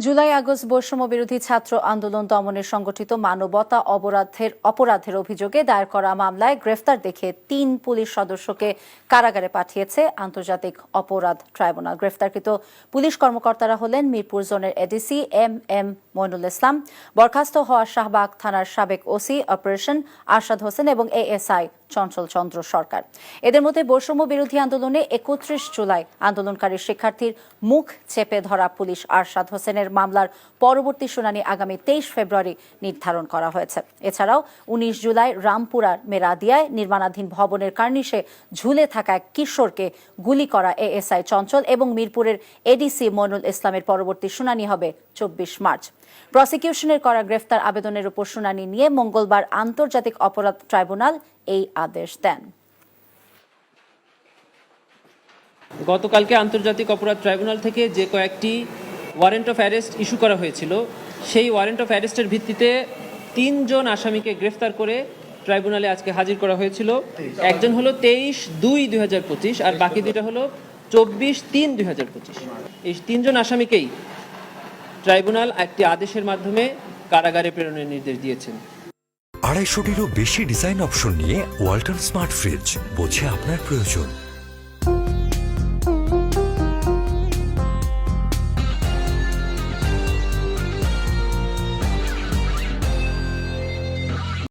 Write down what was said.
July August বৈষম্য বিরোধী ছাত্র আন্দোলন দমনের সংগঠিত মানবতা অপরাধের অভিযোগে দায়ের করা মামলায় গ্রেফতার দেখে ৩ পুলিশ সদস্যকে কারাগারে পাঠিয়েছে আন্তর্জাতিক অপরাধ ট্রাইব্যুনাল। গ্রেফতারকৃত পুলিশ কর্মকর্তারা হলেন মিরপুর জোনের এডিসি এম মইনুল ইসলাম, বরখাস্ত হওয়া শাহবাগ থানার সাবেক ওসি অপারেশন আরশাদ হোসেন এবং এএসআই চঞ্চল চন্দ্র সরকার। এদের মধ্যে বৈষম্য বিরোধী আন্দোলনে ৩১ জুলাই আন্দোলনকারী শিক্ষার্থীর মুখ চেপে ধরা পুলিশ আরশাদ হোসেনের মামলার পরবর্তী শুনানি আগামী ২৩ ফেব্রুয়ারি নির্ধারণ করা হয়েছে। এছাড়াও ১৯ জুলাই রামপুরার মেরাদিয়ায় নির্মাণাধীন ভবনের কার্নিশে ঝুলে থাকা এক কিশোরকে গুলি করা এএসআই চঞ্চল এবং মিরপুরের এডিসি মইনুল ইসলামের পরবর্তী শুনানি হবে ২৪ মার্চ। প্রসিকিউশনের করা গ্রেফতার আবেদনের উপর শুনানি নিয়ে মঙ্গলবার আন্তর্জাতিক অপরাধ ট্রাইব্যুনাল এই আদেশ দেন। গতকালকে আন্তর্জাতিক অপরাধ ট্রাইব্যুনাল থেকে যে কয়েকটি ওয়ারেন্ট অফ অ্যারেস্ট ইস্যু করা হয়েছিল, সেই ওয়ারেন্ট অফ অ্যারেস্টের ভিত্তিতে ৩ জন আসামিকে গ্রেফতার করে ট্রাইব্যুনালে আজকে হাজির করা হয়েছিল। একজন হলো ২৩/২/২০২৫ আর বাকি দুইটা হলো ২৪/৩/২০২৫। এই ৩ জন আসামিকেই ট্রাইব্যুনাল একটি আদেশের মাধ্যমে কারাগারে প্রেরণের নির্দেশ দিয়েছেন। ২৫০টিরও বেশি ডিজাইন অপশন নিয়ে ওয়ালটন স্মার্ট ফ্রিজ, বোঝে আপনার প্রয়োজন।